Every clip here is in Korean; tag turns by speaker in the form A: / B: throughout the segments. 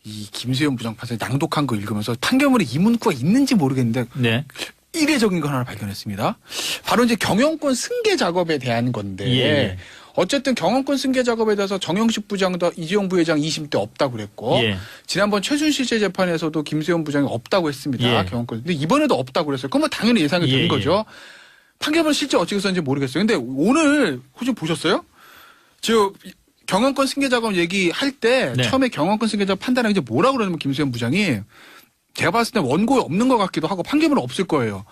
A: 이 김수현 부장판사의 낭독한 거 읽으면서 판결문에 이 문구가 있는지 모르겠는데
B: 네.
A: 이례적인 거 하나 발견했습니다. 바로 이제 경영권 승계 작업에 대한 건데
B: 예.
A: 어쨌든 경영권 승계 작업에 대해서 정영식 부장도 이재용 부회장 2심 때 없다고 그랬고
B: 예.
A: 지난번 최순실 씨 재판에서도 김수현 부장이 없다고 했습니다.
B: 예.
A: 경영권. 근데 이번에도 없다고 그랬어요. 그건 뭐 당연히 예상이 되는
B: 예,
A: 거죠. 판결문 실제 어떻게 썼는지 모르겠어요. 근데 오늘 혹시 보셨어요? 경영권 승계 작업 얘기할 때
B: 네.
A: 처음에 경영권 승계 작업 판단하기 이제 뭐라고 그러냐면 김수현 부장이 제가 봤을 때 원고에 없는 것 같기도 하고 판결문은 없을 거예요.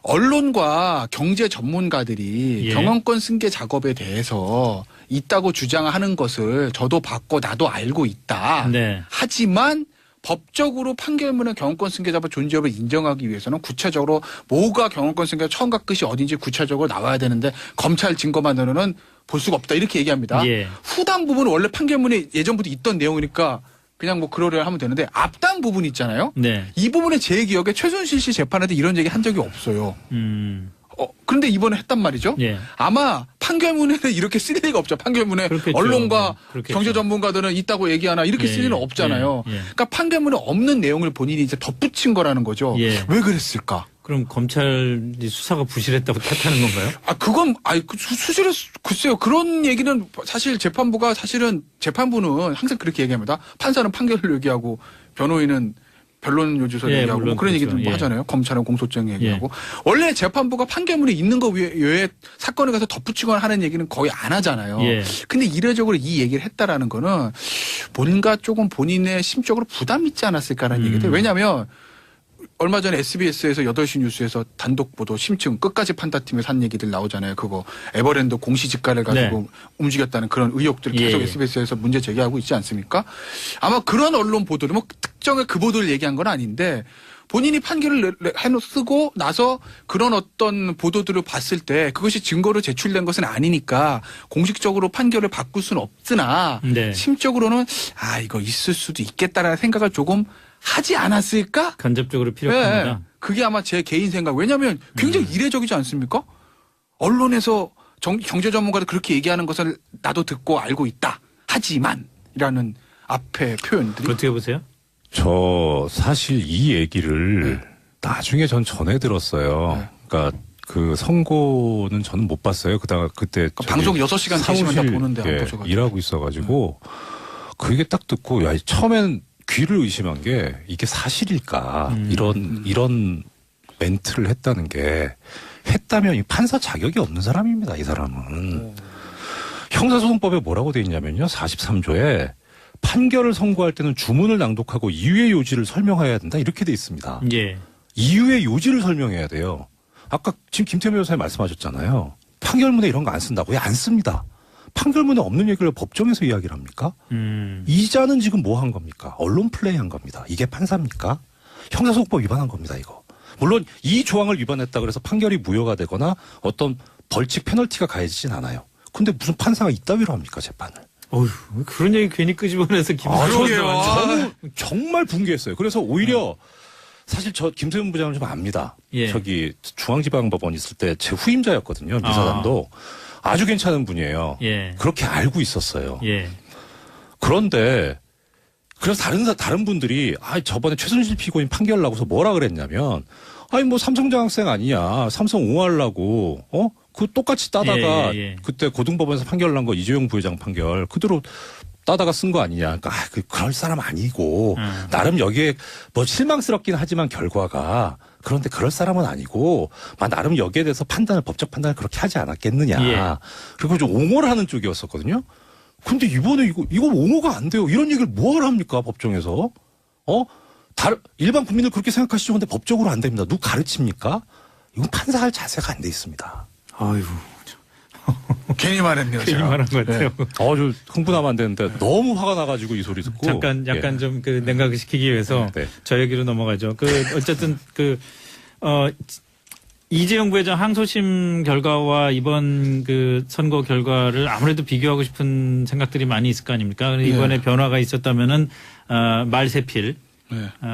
A: 언론과 경제 전문가들이
B: 예.
A: 경영권 승계 작업에 대해서 있다고 주장하는 것을 저도 봤고 나도 알고 있다.
B: 네.
A: 하지만 법적으로 판결문의 경영권 승계 작업 존재 여부를 인정하기 위해서는 구체적으로 뭐가 경영권 승계 처음과 끝이 어딘지 구체적으로 나와야 되는데 검찰 증거만으로는 볼 수가 없다 이렇게 얘기합니다.
B: 예.
A: 후당 부분은 원래 판결문에 예전부터 있던 내용이니까 그냥 뭐 그러려 하면 되는데 앞당 부분 있잖아요.
B: 네.
A: 이 부분에 제 기억에 최순실 씨 재판할 때 이런 얘기 한 적이 없어요. 그런데 이번에 했단 말이죠.
B: 예.
A: 아마 판결문에는 이렇게 쓸 리가 없죠. 판결문에
B: 그렇겠죠.
A: 언론과
B: 그렇겠죠.
A: 경제 전문가들은 있다고 얘기하나 이렇게 쓸
B: 예,
A: 리는 없잖아요.
B: 예, 예.
A: 그러니까 판결문에 없는 내용을 본인이 이제 덧붙인 거라는 거죠.
B: 예.
A: 왜 그랬을까?
B: 그럼 검찰이 수사가 부실했다고 탓하는 건가요?
A: 그건 수실을 글쎄요. 그런 얘기는 사실 재판부가 사실은 재판부는 항상 그렇게 얘기합니다. 판사는 판결을 얘기하고 변호인은 변론 요지서
B: 예,
A: 얘기하고 뭐
B: 물론
A: 그런
B: 그렇죠.
A: 얘기들 뭐
B: 예.
A: 하잖아요. 검찰은 공소장 얘기하고 원래 재판부가 판결문에 있는 거 외에 사건에 가서 덧붙이거나 하는 얘기는 거의 안 하잖아요.
B: 예.
A: 근데 이례적으로 이 얘기를 했다라는 거는 뭔가 조금 본인의 심적으로 부담이 있지 않았을까라는 얘기들. 왜냐하면 얼마 전에 SBS에서 8시 뉴스에서 단독 보도 심층 끝까지 판다팀에서 한 얘기들 나오잖아요. 그거 에버랜드 공시지가를 가지고
B: 네.
A: 움직였다는 그런 의혹들 계속
B: 예.
A: SBS에서 문제 제기하고 있지 않습니까? 아마 그런 언론 보도를 뭐 특정의 그 보도를 얘기한 건 아닌데 본인이 판결을 쓰고 나서 그런 어떤 보도들을 봤을 때 그것이 증거로 제출된 것은 아니니까 공식적으로 판결을 바꿀 수는 없으나
B: 네.
A: 심적으로는 이거 있을 수도 있겠다라는 생각을 조금 하지 않았을까?
B: 간접적으로 필요합니다.
A: 네. 그게 아마 제 개인 생각. 왜냐하면 굉장히 이례적이지 않습니까? 언론에서 경제 전문가들 그렇게 얘기하는 것을 나도 듣고 알고 있다. 하지만이라는 앞에 표현들이.
B: 어떻게 보세요?
C: 저 사실 이 얘기를
A: 네.
C: 나중에 전 전해 들었어요.
A: 네.
C: 그러니까 그 선고는 저는 못 봤어요. 그때 저기
A: 방송 6시간 계시면 다
C: 사무실,
A: 보는데 안
C: 예,
A: 보셔가지고.
C: 일하고 있어가지고 그 얘기 딱 듣고 처음엔 귀를 의심한 게 이게 사실일까 이런 멘트를 했다는 게 했다면 이 판사 자격이 없는 사람입니다. 이 사람은 형사소송법에 뭐라고 돼 있냐면요. 43조에 판결을 선고할 때는 주문을 낭독하고 이유의 요지를 설명해야 된다 이렇게 돼 있습니다.
B: 예.
C: 이유의 요지를 설명해야 돼요. 아까 지금 김태현 변호사님 말씀하셨잖아요. 판결문에 이런 거 안 쓴다고. 왜 안 씁니다. 판결문에 없는 얘기를 법정에서 이야기를 합니까? 이자는 지금 뭐 한 겁니까? 언론 플레이 한 겁니다. 이게 판사입니까? 형사소송법 위반한 겁니다, 이거. 물론 이 조항을 위반했다 그래서 판결이 무효가 되거나 어떤 벌칙 페널티가 가해지진 않아요. 근데 무슨 판사가 이따위로 합니까, 재판을?
B: 어휴, 그런 얘기 괜히 끄집어내서
C: 저는 정말 붕괴했어요. 그래서 오히려 사실 저 김세훈 부장은 좀 압니다.
B: 예.
C: 저기 중앙지방법원 있을 때 제 후임자였거든요. 미사단도. 아주 괜찮은 분이에요.
B: 예.
C: 그렇게 알고 있었어요.
B: 예.
C: 그런데 그래서 다른 분들이 저번에 최순실 피고인 판결 나고서 뭐라 그랬냐면 뭐 삼성장학생 아니냐. 삼성 옹호하려고 그 똑같이 따다가
B: 예.
C: 그때 고등법원에서 판결 난 거 이재용 부회장 판결 그대로 따다가 쓴 거 아니냐. 그러니까 그럴 사람 아니고 나름 여기에 뭐 실망스럽긴 하지만 결과가 그런데 그럴 사람은 아니고 나름 여기에 대해서 법적 판단을 그렇게 하지 않았겠느냐.
B: 예.
C: 그리고 좀 옹호를 하는 쪽이었었거든요. 근데 이번에 이거 옹호가 안 돼요. 이런 얘기를 뭐하러 합니까 법정에서? 일반 국민들 그렇게 생각하시죠. 근데 법적으로 안 됩니다. 누구 가르칩니까? 이건 판사할 자세가 안 돼 있습니다.
B: 아이고.
A: 괜히 말했네요.
B: 괜히
A: 제가.
B: 말한 것 같아요.
C: 저 흥분하면 안 되는데 너무 화가 나가지고 이 소리 듣고.
B: 약간
C: 예.
B: 좀 그 냉각을 시키기 위해서
C: 네.
B: 저 얘기로 넘어가죠. 어쨌든 이재용 부회장 항소심 결과와 이번 그 선고 결과를 아무래도 비교하고 싶은 생각들이 많이 있을 거 아닙니까? 이번에 변화가 있었다면은 말세필,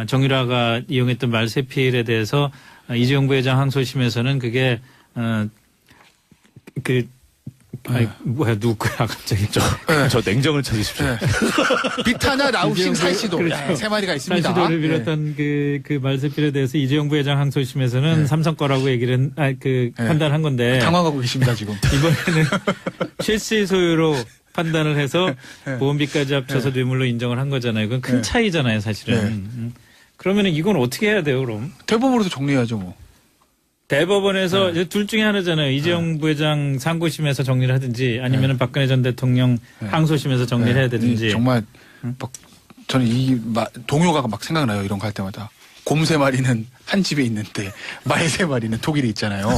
B: 정유라가 이용했던 말세필에 대해서 이재용 부회장 항소심에서는 그게 아니, 뭐야, 누구 거야, 갑자기.
C: 저 냉정을 찾으십시오.
A: 네. 비타나 라우싱 살시도
B: 그렇죠.
A: 세 마리가 있습니다.
B: 살시도를
A: 네.
B: 비롯한 그 말세필에 대해서 이재용 부회장 항소심에서는
A: 네.
B: 삼성 거라고 얘기를 판단한 건데.
A: 당황하고 계십니다 지금.
B: 이번에는 실시 소유로 판단을 해서
A: 네.
B: 보험비까지 합쳐서 뇌물로 인정을 한 거잖아요. 그건 큰
A: 네.
B: 차이잖아요, 사실은.
A: 네.
B: 그러면은 이건 어떻게 해야 돼요, 그럼?
A: 대법원으로서 정리해야죠 뭐.
B: 대법원에서 이제 둘 중에 하나잖아요. 이재용 부회장 상고심에서 정리를 하든지 아니면은 박근혜 전 대통령 항소심에서 정리를 해야 되든지.
A: 정말 막 저는 동요가 막 생각나요. 이런 거 할 때마다. 곰 세 마리는 한 집에 있는데 말 세 마리는 독일에 있잖아요.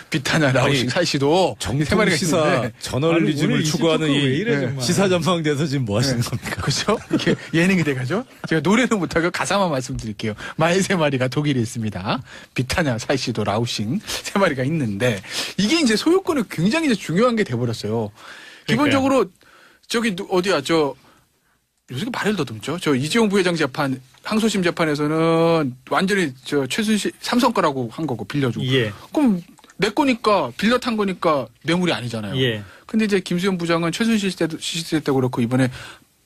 A: 비타나 라우싱 살시도 세 마리가
C: 시사
A: 있는데.
C: 저널리즘을
B: 오늘
C: 추구하는
B: 이슈 토크 왜
C: 이
B: 이래, 정말.
C: 시사 전망대에서 지금 뭐 하시는 겁니까?
A: 그렇죠? 이게 예능이 돼가죠. 제가 노래는 못하고 가사만 말씀드릴게요. 말 세 마리가 독일에 있습니다. 비타냐, 살시도, 라우싱 세 마리가 있는데 이게 이제 소유권이 굉장히 이제 중요한 게 돼버렸어요. 기본적으로 저기 어디야 요새 말을 더듬죠. 저 이재용 부회장 재판 항소심 재판에서는 완전히 저 최순실 삼성 거라고 한 거고 빌려주고.
B: 예.
A: 그럼 내 거니까 빌려 탄 거니까 뇌물이 아니잖아요.
B: 예.
A: 근데 이제 김수현 부장은 최순실 시대 때도 그렇고 이번에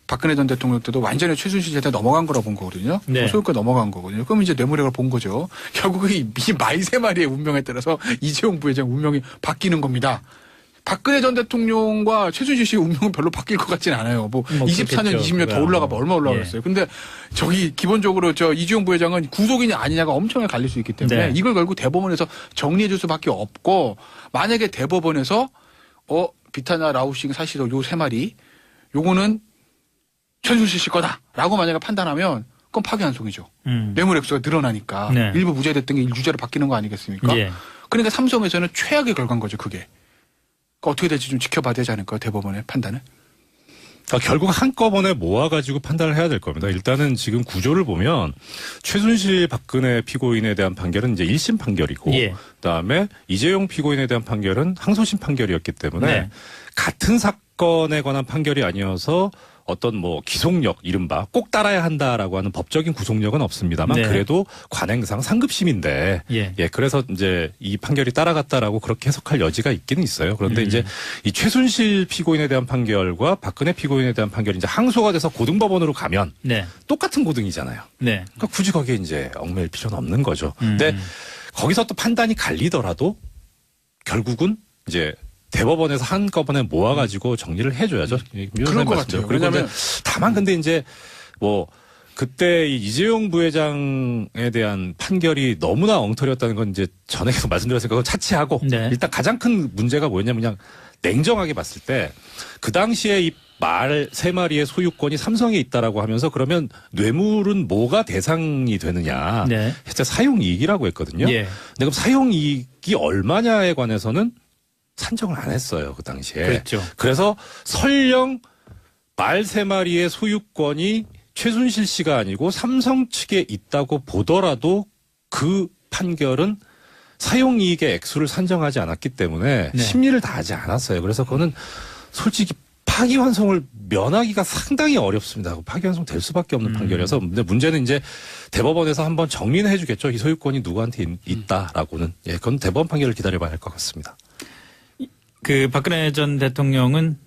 A: 박근혜 전 대통령 때도 완전히 최순실 시대 넘어간 거라 본 거거든요.
B: 네.
A: 소유권 넘어간 거거든요. 그럼 이제 뇌물액을 본 거죠. 결국에 이 말 세 마리의 운명에 따라서 이재용 부회장 운명이 바뀌는 겁니다. 박근혜 전 대통령과 최순실 씨의 운명은 별로 바뀔 것 같진 않아요. 뭐 24년,
B: 그렇겠죠.
A: 20년 더 올라가면 얼마 올라갔어요. 근데 저기 기본적으로 저 이재용 부회장은 구속이냐 아니냐가 엄청나게 갈릴 수 있기 때문에
B: 네.
A: 이걸 결국 대법원에서 정리해 줄 수밖에 없고 만약에 대법원에서 비타나 라우싱 사시도 요 세 마리 요거는 최순실 씨 거다라고 만약에 판단하면 그건 파기환송이죠. 뇌물 액수가 늘어나니까
B: 네.
A: 일부 무죄됐던 게 유죄로 바뀌는 거 아니겠습니까?
B: 예.
A: 그러니까 삼성에서는 최악의 결과인 거죠. 그게. 그러니까 어떻게 될지 좀 지켜봐야 되지 않을까요? 대법원의 판단은.
C: 결국 한꺼번에 모아가지고 판단을 해야 될 겁니다. 일단은 지금 구조를 보면 최순실 박근혜 피고인에 대한 판결은 이제 1심 판결이고
B: 예.
C: 그다음에 이재용 피고인에 대한 판결은 항소심 판결이었기 때문에
B: 네.
C: 같은 사건에 관한 판결이 아니어서 어떤 뭐 기속력 이른바 꼭 따라야 한다라고 하는 법적인 구속력은 없습니다만
B: 네.
C: 그래도 관행상 상급심인데
B: 예.
C: 그래서 이제 이 판결이 따라갔다라고 그렇게 해석할 여지가 있기는 있어요. 그런데 이제 이 최순실 피고인에 대한 판결과 박근혜 피고인에 대한 판결이 이제 항소가 돼서 고등법원으로 가면
B: 네.
C: 똑같은 고등이잖아요.
B: 네.
C: 그러니까 굳이 거기에 이제 얽매일 필요는 없는 거죠. 근데 거기서 또 판단이 갈리더라도 결국은 이제 대법원에서 한꺼번에 모아가지고 정리를 해줘야죠.
A: 그럴 것 같아요.
C: 그리고
A: 왜냐면
C: 다만 근데 이제 뭐 그때 이 이재용 부회장에 대한 판결이 너무나 엉터리였다는 건 이제 전에 계속 말씀드렸으니까 그건 차치하고
B: 네.
C: 일단 가장 큰 문제가 뭐였냐면 그냥 냉정하게 봤을 때 그 당시에 이 말 세 마리의 소유권이 삼성에 있다라고 하면서 그러면 뇌물은 뭐가 대상이 되느냐.
B: 네.
C: 실제 사용이익이라고 했거든요.
B: 예.
C: 근데 그럼 사용이익이 얼마냐에 관해서는 산정을 안 했어요. 그 당시에.
B: 그렇죠.
C: 그래서 설령 말 세 마리의 소유권이 최순실 씨가 아니고 삼성 측에 있다고 보더라도 그 판결은 사용이익의 액수를 산정하지 않았기 때문에
B: 네.
C: 심리를 다하지 않았어요. 그래서 그거는 솔직히 파기환송을 면하기가 상당히 어렵습니다. 파기환송 될 수밖에 없는 판결이어서 근데 문제는 이제 대법원에서 한번 정리는 해주겠죠. 이 소유권이 누구한테 있다라고는. 그건 대법원 판결을 기다려봐야 할 것 같습니다.
B: 그 박근혜 전 대통령은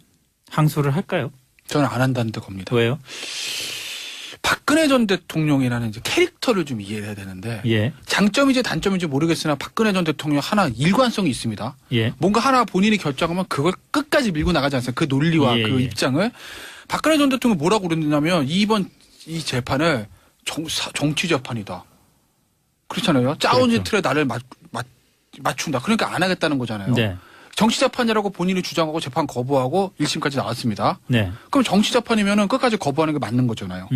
B: 항소를 할까요?
A: 저는 안 한다는 데 겁니다.
B: 왜요?
A: 박근혜 전 대통령이라는 이제 캐릭터를 좀 이해해야 되는데
B: 예.
A: 장점인지 단점인지 모르겠으나 박근혜 전 대통령 하나 일관성이 있습니다.
B: 예.
A: 뭔가 하나 본인이 결정하면 그걸 끝까지 밀고 나가지 않습니까? 그 논리와
B: 예,
A: 그
B: 예.
A: 입장을. 박근혜 전 대통령이 뭐라고 그랬냐면 이번 이 재판을 정치 재판이다. 그렇잖아요. 짜온지
B: 그렇죠.
A: 틀에 나를 맞춘다. 그러니까 안 하겠다는 거잖아요.
B: 네.
A: 정치재판이라고 본인이 주장하고 재판 거부하고 1심까지 나왔습니다.
B: 네.
A: 그럼 정치재판이면은 끝까지 거부하는 게 맞는 거잖아요.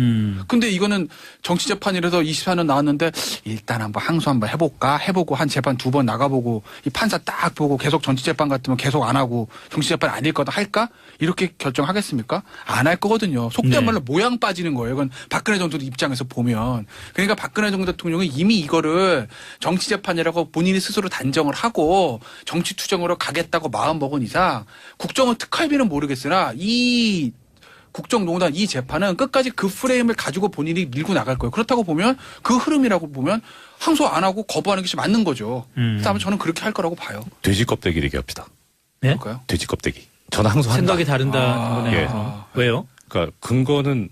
A: 근데 이거는 정치재판이라서 24년 나왔는데 일단 한번 항소 한번 해볼까? 해보고 한 재판 2번 나가보고 이 판사 딱 보고 계속 정치재판 같으면 계속 안 하고 정치재판 아닐 거다 할까? 이렇게 결정하겠습니까? 안 할 거거든요. 속된
B: 네.
A: 말로 모양 빠지는 거예요. 이건 박근혜 정도 입장에서 보면. 그러니까 박근혜 전 대통령이 이미 이거를 정치재판이라고 본인이 스스로 단정을 하고 정치투쟁으로 가겠다고 마음 먹은 이상 국정원 특활비는 모르겠으나 이 국정농단 이 재판은 끝까지 그 프레임을 가지고 본인이 밀고 나갈 거예요. 그렇다고 보면 그 흐름이라고 보면 항소 안 하고 거부하는 것이 맞는 거죠. 그래서 아마 저는 그렇게 할 거라고 봐요.
C: 돼지 껍데기 얘기합시다.
B: 네?
A: 뭘까요?
C: 돼지 껍데기. 저는 항소한다.
B: 생각이 다른다는
A: 아,
B: 거네.
C: 예.
B: 왜요?
C: 그러니까 근거는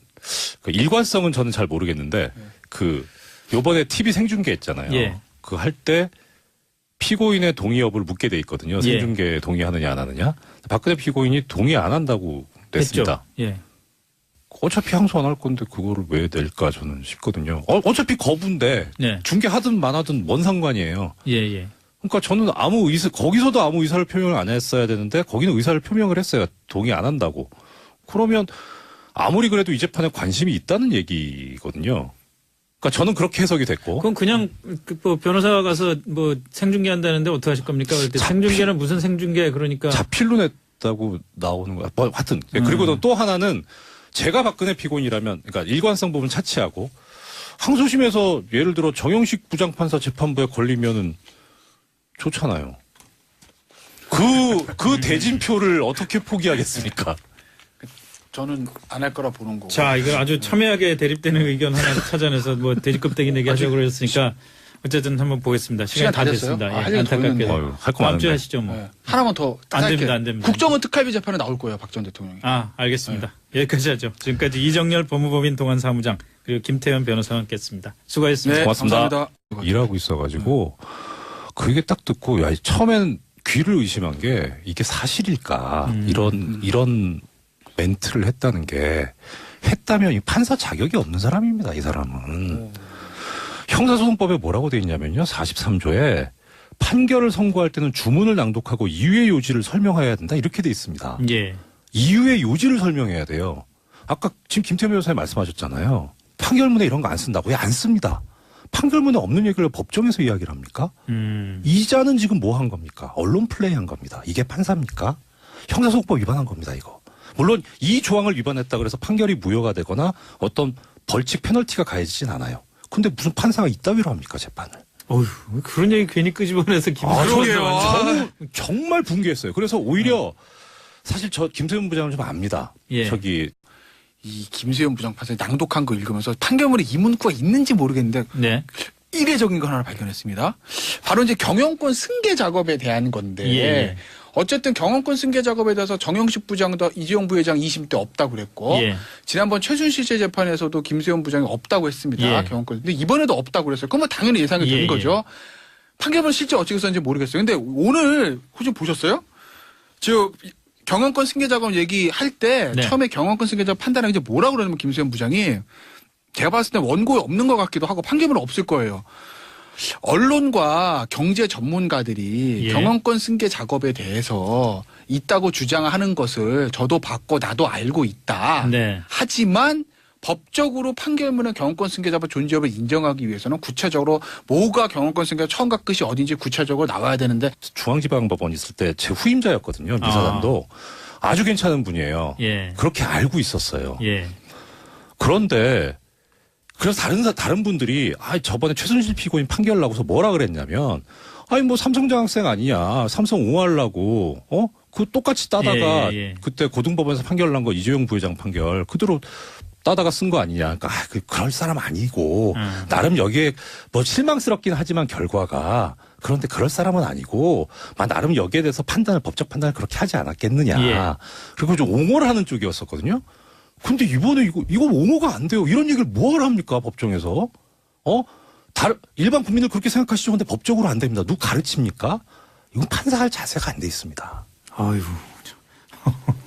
C: 그 일관성은 저는 잘 모르겠는데 그 요번에 TV 생중계 했잖아요.
B: 예.
C: 그 할 때 피고인의 동의 여부를 묻게 돼 있거든요. 생중계 동의하느냐 안 하느냐. 박근혜 피고인이 동의 안 한다고 냈습니다.
B: 했죠. 예.
C: 어차피 항소 안 할 건데 그거를 왜 낼까 저는 싶거든요. 어차피 거부인데
B: 네.
C: 중계하든 만 하든 뭔 상관이에요.
B: 예, 예.
C: 그러니까 저는 거기서도 아무 의사를 표명을 안 했어야 되는데 거기는 의사를 표명을 했어요. 동의 안 한다고. 그러면 아무리 그래도 이 재판에 관심이 있다는 얘기거든요. 그러니까 저는 그렇게 해석이 됐고.
B: 그럼 그냥 뭐 변호사가 가서 뭐 생중계 한다는데 어떻게 하실 겁니까? 그럴 때 생중계는 무슨 생중계 그러니까
C: 자필로 냈다고 나오는 거야. 뭐 하여튼. 그리고 또 하나는 제가 박근혜 피고인이라면 그러니까 일관성 부분 차치하고 항소심에서 예를 들어 정영식 부장판사 재판부에 걸리면은 좋잖아요. 그 대진표를 어떻게 포기하겠습니까?
A: 저는 안 할 거라 보는 거고.
B: 자, 이거 아주 첨예하게 대립되는 의견 하나 찾아내서 뭐 돼지껍데기 내기 하자고 그랬으니까 어쨌든 한번 보겠습니다. 시간 다
A: 됐어요?
B: 됐습니다.
A: 할
B: 예,
A: 얘기 더 있는데.
B: 안타깝게.
C: 할 거
B: 다음 주에
C: 많은데.
B: 하시죠 뭐.
A: 네. 하나만 더
B: 안
A: 짧게.
B: 됩니다, 안 됩니다.
A: 국정원 특활비 재판에 나올 거예요, 박 전 대통령이.
B: 아, 알겠습니다. 여기까지 하죠. 지금까지 이정열 법무법인 동안사무장 그리고 김태현 변호사와 함께했습니다. 수고하셨습니다.
A: 네,
C: 고맙습니다.
A: 감사합니다.
C: 일하고 있어가지고 그게 딱 듣고 야 처음엔 귀를 의심한 게 이게 사실일까 이런 멘트를 했다는 게 했다면 이 판사 자격이 없는 사람입니다. 이 사람은 형사소송법에 뭐라고 돼 있냐면요 43조에 판결을 선고할 때는 주문을 낭독하고 이유의 요지를 설명해야 된다 이렇게 돼 있습니다.
B: 예.
C: 이유의 요지를 설명해야 돼요. 아까 지금 김태현 변호사님 말씀하셨잖아요. 판결문에 이런 거 안 쓴다고. 왜 안 씁니다. 판결문에 없는 얘기를 법정에서 이야기를 합니까? 이자는 지금 뭐 한 겁니까? 언론 플레이 한 겁니다. 이게 판사입니까? 형사소송법 위반한 겁니다, 이거. 물론 이 조항을 위반했다 그래서 판결이 무효가 되거나 어떤 벌칙 페널티가 가해지진 않아요. 근데 무슨 판사가 이따위로 합니까, 재판을?
B: 어휴, 그런 얘기 괜히 끄집어내서
A: 그러게요.
B: 김태현
C: 정말 붕괴했어요. 그래서 오히려 사실 저 김태현 부장을 좀 압니다.
B: 예.
C: 저기
A: 이 김수현 부장판사 낭독한 거 읽으면서 판결문에 이 문구가 있는지 모르겠는데
B: 네.
A: 이례적인 거 하나를 발견했습니다. 바로 이제 경영권 승계 작업에 대한 건데
B: 예.
A: 어쨌든 경영권 승계 작업에 대해서 정영식 부장도 이재용 부회장 2심 때 없다고 그랬고
B: 예.
A: 지난번 최순실 씨 재판에서도 김수현 부장이 없다고 했습니다.
B: 예.
A: 경영권. 근데 이번에도 없다고 그랬어요. 그러면 당연히 예상이 되는
B: 예,
A: 거죠. 판결문 실제 어떻게 썼는지 모르겠어요. 근데 오늘 혹시 보셨어요? 경영권 승계 작업 얘기할 때
B: 네.
A: 처음에 경영권 승계 작업 판단하기 이제 뭐라고 그러냐면 김수현 부장이 제가 봤을 때 원고에 없는 것 같기도 하고 판결문은 없을 거예요. 언론과 경제 전문가들이
B: 예.
A: 경영권 승계 작업에 대해서 있다고 주장하는 것을 저도 봤고 나도 알고 있다.
B: 네.
A: 하지만 법적으로 판결문의 경영권 승계 작업 존재 여부를 인정하기 위해서는 구체적으로 뭐가 경영권 승계 처음과 끝이 어딘지 구체적으로 나와야 되는데
C: 중앙지방법원 있을 때 제 후임자였거든요. 미사단도 아주 괜찮은 분이에요.
B: 예.
C: 그렇게 알고 있었어요.
B: 예.
C: 그런데 그래서 다른 분들이 저번에 최순실 피고인 판결 나고서 뭐라 그랬냐면 뭐 삼성장학생 아니냐 삼성 옹호하려고 그 똑같이 따다가
B: 예.
C: 그때 고등법원에서 판결 난 거 이재용 부회장 판결 그대로 따다가 쓴 거 아니냐. 그러니까 그럴 사람 아니고 나름 여기에 뭐 실망스럽긴 하지만 결과가 그런데 그럴 사람은 아니고 나름 여기에 대해서 법적 판단을 그렇게 하지 않았겠느냐.
B: 예.
C: 그리고 좀 옹호를 하는 쪽이었었거든요. 근데 이번에 이거 옹호가 안 돼요. 이런 얘기를 뭐하러 합니까 법정에서? 일반 국민들 그렇게 생각하시죠. 근데 법적으로 안 됩니다. 누구 가르칩니까? 이건 판사할 자세가 안 돼 있습니다.
B: 아유.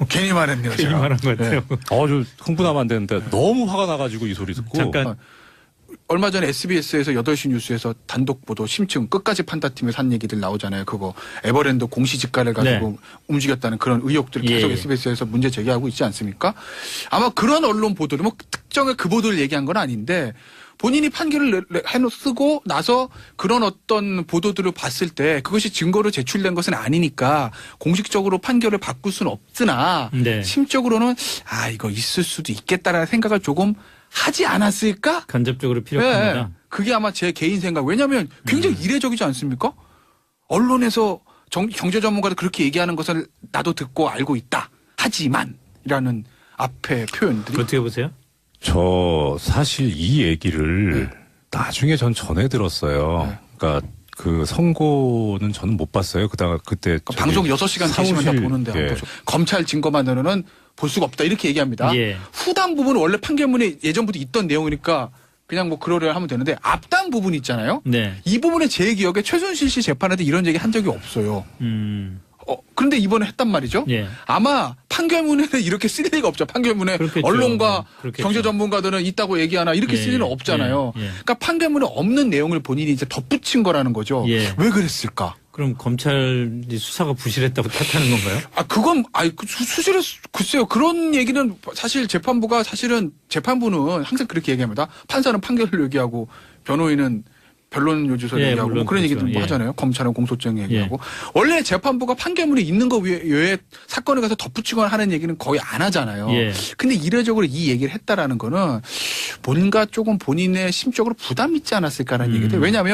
A: 괜히 말했네요.
B: 괜히
A: 제가.
B: 말한 것 같아요.
C: 저 흥분하면 안 되는데 너무 화가 나가지고 이 소리 듣고.
B: 잠깐.
A: 얼마 전에 SBS에서 8시 뉴스에서 단독 보도 심층 끝까지 판다팀에서 한 얘기들 나오잖아요. 그거 에버랜드 공시지가를 가지고 움직였다는 그런 의혹들을 계속
B: 예.
A: SBS에서 문제 제기하고 있지 않습니까? 아마 그런 언론 보도를 뭐 특정의 그 보도를 얘기한 건 아닌데 본인이 판결을 쓰고 나서 그런 어떤 보도들을 봤을 때 그것이 증거로 제출된 것은 아니니까 공식적으로 판결을 바꿀 수는 없으나
B: 네.
A: 심적으로는 이거 있을 수도 있겠다라는 생각을 조금 하지 않았을까?
B: 간접적으로 필요합니다.
A: 네, 그게 아마 제 개인 생각. 왜냐하면 굉장히 이례적이지 않습니까? 언론에서 경제 전문가들 그렇게 얘기하는 것을 나도 듣고 알고 있다. 하지만이라는 앞에 표현들이
B: 어떻게 보세요?
C: 저 사실 이 얘기를 나중에 전 전해 들었어요. 그러니까 그 선고는 저는 못 봤어요. 그때
A: 그러니까 방송 6시간 계시면 다 보는데 안
C: 예.
A: 보죠. 검찰 증거만으로는 볼 수가 없다 이렇게 얘기합니다.
B: 예.
A: 후단 부분은 원래 판결문에 예전부터 있던 내용이니까 그냥 뭐 그러려 하면 되는데 앞단 부분 있잖아요.
B: 네.
A: 이 부분에 제 기억에 최순실 씨 재판에도 이런 얘기 한 적이 없어요. 그런데 이번에 했단 말이죠.
B: 예.
A: 아마 판결문에는 이렇게 쓸 리가 없죠. 판결문에
B: 그렇겠죠.
A: 언론과
B: 네, 그렇겠죠.
A: 경제 전문가들은 있다고 얘기하나 이렇게
B: 예,
A: 쓸 리는
B: 예,
A: 없잖아요.
B: 예, 예.
A: 그러니까 판결문에 없는 내용을 본인이 이제 덧붙인 거라는 거죠.
B: 예.
A: 왜 그랬을까?
B: 그럼 검찰이 수사가 부실했다고 탓하는 건가요?
A: 그건, 수실에, 글쎄요. 그런 얘기는 사실 재판부가 사실은 재판부는 항상 그렇게 얘기합니다. 판사는 판결을 얘기하고 변호인은 변론 요지서
B: 예,
A: 얘기하고
B: 물론
A: 뭐 그런
B: 그렇죠.
A: 얘기도 뭐
B: 예.
A: 하잖아요. 검찰은 공소장 얘기하고. 원래 재판부가 판결문에 있는 거 외에 사건에 가서 덧붙이거나 하는 얘기는 거의 안 하잖아요.
B: 예.
A: 근데 이례적으로 이 얘기를 했다라는 거는 뭔가 조금 본인의 심적으로 부담이 있지 않았을까라는 얘기들. 왜냐하면